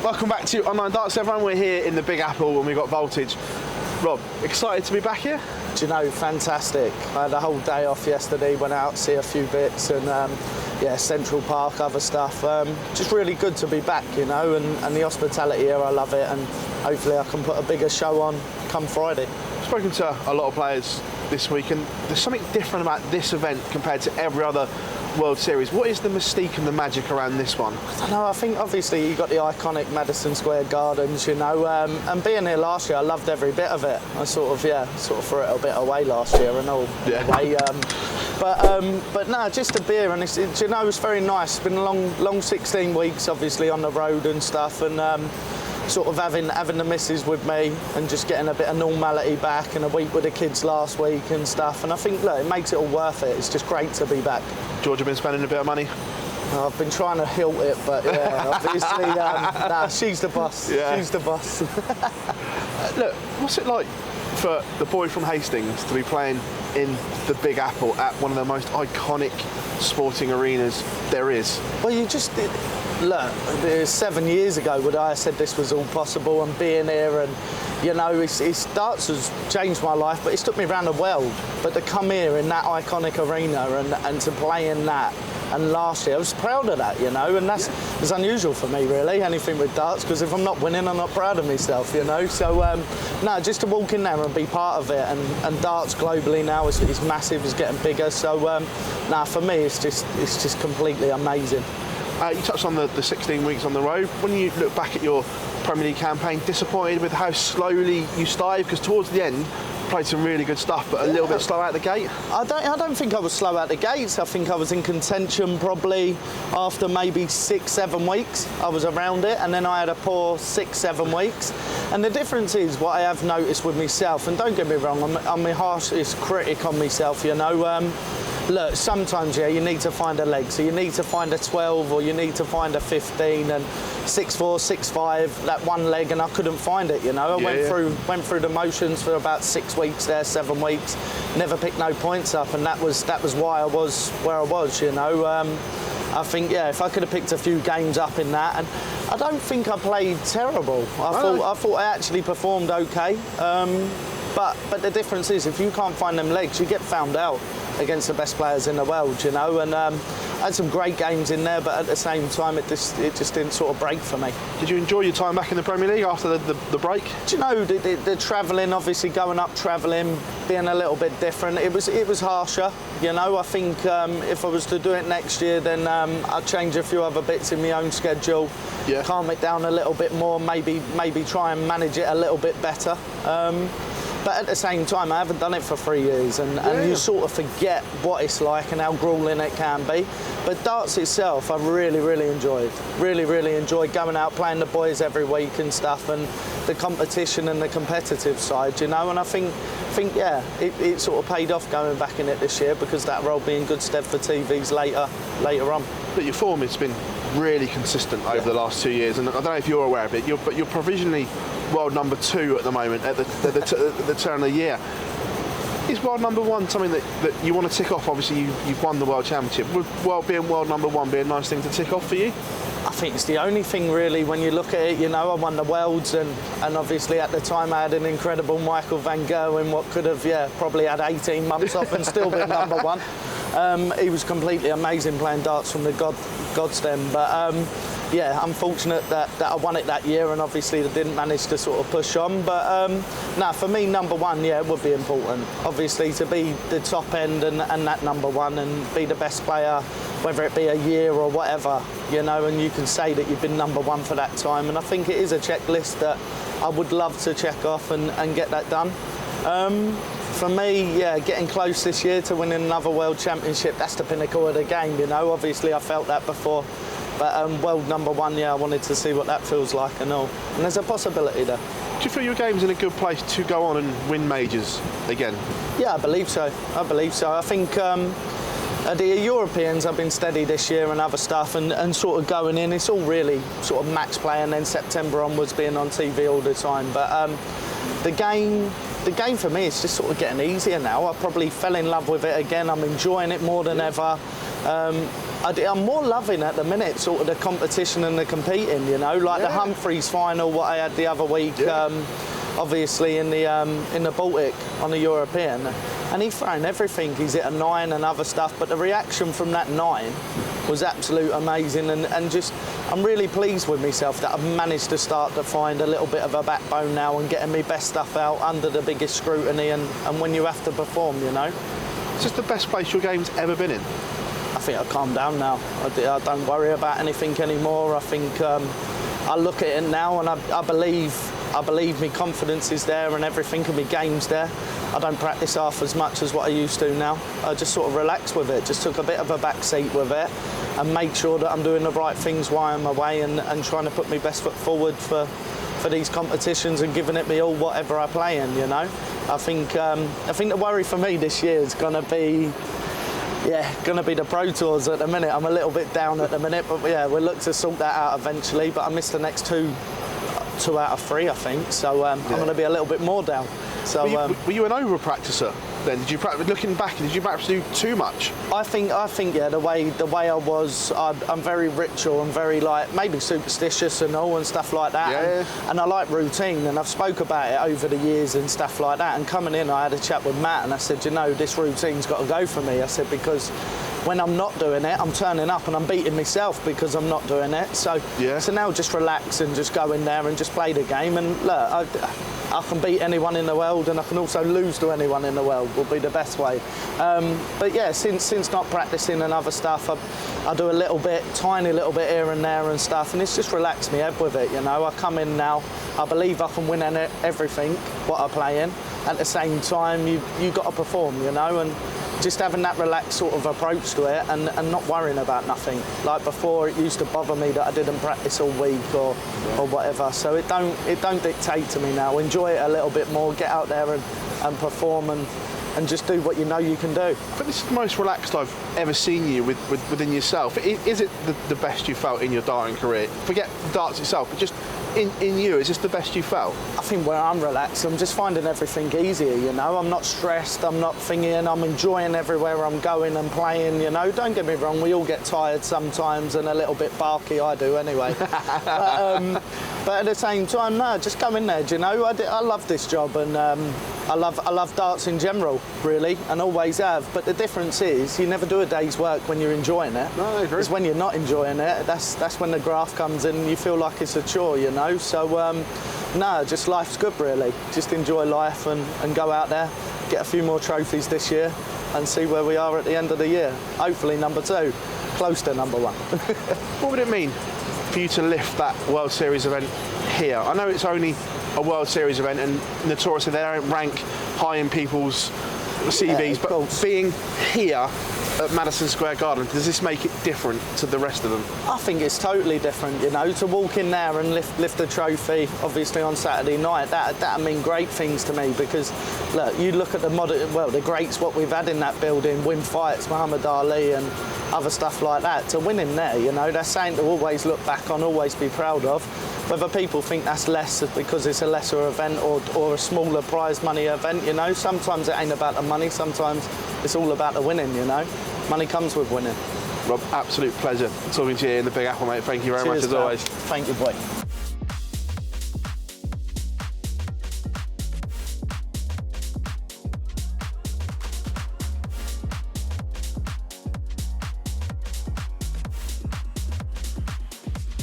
Welcome back to Online Darts, everyone. We're here in the Big Apple and we've got Voltage. Rob, excited to be back here? Do you know, fantastic. I had a whole day off yesterday, went out to see a few bits and yeah, Central Park, other stuff. Just really good to be back, you know, and the hospitality here, I love it, and hopefully I can put a bigger show on come Friday. I've spoken to a lot of players this week and there's something different about this event compared to every other World Series. What is the mystique and the magic around this one? I don't know, I think obviously you've got the iconic Madison Square Gardens, you know, and being here last year, I loved every bit of it. I sort of threw it a bit away last year and all. Yeah. Away, but no, just a beer, and you know, it's very nice. It's been a long 16 weeks, obviously, on the road and stuff, and sort of having the missus with me and just getting a bit of normality back, and a week with the kids last week and stuff. And I think, look, it makes it all worth it. It's just great to be back. Georgia been spending a bit of money? I've been trying to hilt it, but yeah, obviously, nah, she's the boss. Yeah. She's the boss. Look, what's it like for the boy from Hastings to be playing in the Big Apple at one of the most iconic sporting arenas there is? Well, you just look, 7 years ago would I have said this was all possible, and being here, and you know, darts has changed my life, but it's took me around the world. But to come here in that iconic arena and to play in that, and last year I was proud of that, you know, and that's it's unusual for me, really, anything with darts, because if I'm not winning, I'm not proud of myself, you know. So no, just to walk in there and be part of it, and darts globally now is massive, it's getting bigger. So nah, for me, it's just completely amazing. You touched on the 16 weeks on the road. When you look back at your Premier League campaign, disappointed with how slowly you started? Because towards the end, you played some really good stuff, but a little bit slow out the gate. I don't think I was slow out the gates. I think I was in contention probably after maybe 6-7 weeks. I was around it, and then I had a poor 6-7 weeks. And the difference is what I have noticed with myself, and don't get me wrong, I'm my harshest critic on myself, you know. Look, sometimes, yeah, you need to find a leg. So you need to find a 12 or you need to find a 15, and 6'4", 6'5", that one leg, and I couldn't find it, you know. I went through the motions for about 6 weeks there, 7 weeks, never picked no points up, and that was why I was where I was, you know. I think, yeah, if I could have picked a few games up in that, and I don't think I played terrible. I thought I actually performed okay. But the difference is, if you can't find them legs, you get found out against the best players in the world, you know. And I had some great games in there, but at the same time, it just didn't sort of break for me. Did you enjoy your time back in the Premier League after the break? Do you know, the travelling, obviously going up, travelling, being a little bit different, it was harsher, you know. I think if I was to do it next year, then I'd change a few other bits in my own schedule, calm it down a little bit more, maybe try and manage it a little bit better. But at the same time, I haven't done it for 3 years, and you sort of forget what it's like and how gruelling it can be. But darts itself, I really enjoyed. Really enjoyed going out, playing the boys every week and stuff, and the competition and the competitive side, you know. And I think yeah, it sort of paid off going back in it this year, because that'll be in good stead for TVs later on. But your form has been really consistent over the last 2 years, and I don't know if you're aware of it, but you're provisionally world number 2 at the moment at the turn of the year. Is world number 1 something that you want to tick off? Obviously, you've won the world championship. Would being world number 1 be a nice thing to tick off for you? I think it's the only thing really when you look at it, you know. I won the Worlds, and obviously at the time I had an incredible Michael van Gerwen, what could have, probably had 18 months off and still been number 1. He was completely amazing playing darts from the God's den, but yeah, unfortunate that I won it that year, and obviously I didn't manage to sort of push on. But no, for me, number 1, yeah, it would be important. Obviously, to be the top end and that number 1 and be the best player, whether it be a year or whatever, you know, and you can say that you've been number 1 for that time. And I think it is a checklist that I would love to check off and get that done. For me, yeah, getting close this year to winning another World Championship, that's the pinnacle of the game, you know. Obviously, I felt that before. But world number 1, yeah, I wanted to see what that feels like and all. And there's a possibility there. Do you feel your game's in a good place to go on and win majors again? Yeah, I believe so. I think the Europeans have been steady this year and other stuff, and sort of going in, it's all really sort of match play, and then September onwards being on TV all the time. But the game for me is just sort of getting easier now. I probably fell in love with it again. I'm enjoying it more than ever. I'm more loving at the minute sort of the competition and the competing, you know, like the Humphries final, what I had the other week, obviously in the Baltic on the European, and he thrown everything. He's hit a 9 and other stuff, but the reaction from that 9 was absolute amazing, and just I'm really pleased with myself that I've managed to start to find a little bit of a backbone now and getting my best stuff out under the biggest scrutiny, and when you have to perform, you know. Is this the best place your game's ever been in? I think I've calmed down now. I don't worry about anything anymore. I think I look at it now and I believe my confidence is there and everything, and my game's there. I don't practice half as much as what I used to now. I just sort of relax with it, just took a bit of a back seat with it and made sure that I'm doing the right things while I'm away and trying to put my best foot forward for these competitions and giving it me all whatever I play in, you know. I think the worry for me this year is going to be the Pro Tours at the minute. I'm a little bit down at the minute, but yeah, we'll look to sort that out eventually. But I missed the next two out of 3, I think. So I'm going to be a little bit more down. So were you an over-practicer then? Did you looking back? Did you perhaps do too much? I think yeah. The way I was, I'm very ritual and very like maybe superstitious and all and stuff like that. Yeah. And I like routine, and I've spoke about it over the years and stuff like that. And coming in, I had a chat with Matt, and I said, you know, this routine's got to go for me. I said, because when I'm not doing it, I'm turning up and I'm beating myself because I'm not doing it. So now just relax and just go in there and just play the game. And look, I can beat anyone in the world, and I can also lose to anyone in the world, will be the best way. But yeah, since not practicing and other stuff, I do a little bit, tiny little bit here and there and stuff, and it's just relaxed me head with it, you know. I come in now, I believe I can win everything, what I play in. At the same time, you got to perform, you know, and just having that relaxed sort of approach to it and not worrying about nothing. Like before, it used to bother me that I didn't practice all week or whatever. So it don't dictate to me now. Enjoy it a little bit more, get out there and perform and just do what you know you can do. But this is the most relaxed I've ever seen you within yourself. Is it the best you felt in your darting career? Forget darts itself, but just in you, is this the best you felt? I think where I'm relaxed, I'm just finding everything easier, you know. I'm not stressed, I'm not thinking, I'm enjoying everywhere I'm going and playing, you know. Don't get me wrong, we all get tired sometimes and a little bit barky, I do anyway. But at the same time, no, just go in there, do you know. I love this job, and I love darts in general, really, and always have. But the difference is you never do a day's work when you're enjoying it. No, I agree. Because when you're not enjoying it, that's when the graft comes in and you feel like it's a chore, you know. So, no, just life's good, really. Just enjoy life and go out there, get a few more trophies this year and see where we are at the end of the year. Hopefully number 2, close to number 1. What would it mean for you to lift that World Series event here? I know it's only a World Series event, and notoriously they don't rank high in people's CVs, but being here at Madison Square Garden, does this make it different to the rest of them? I think it's totally different, you know, to walk in there and lift a trophy, obviously on Saturday night. That'd mean great things to me, because look, you look at the greats what we've had in that building, win fights, Muhammad Ali and other stuff like that. To win in there, you know, that's something to always look back on, always be proud of. Whether people think that's less because it's a lesser event or a smaller prize money event, you know, sometimes it ain't about the money, sometimes it's all about the winning, you know. Money comes with winning. Rob, absolute pleasure talking to you in the Big Apple, mate. Thank you very much as always. Thank you, boy.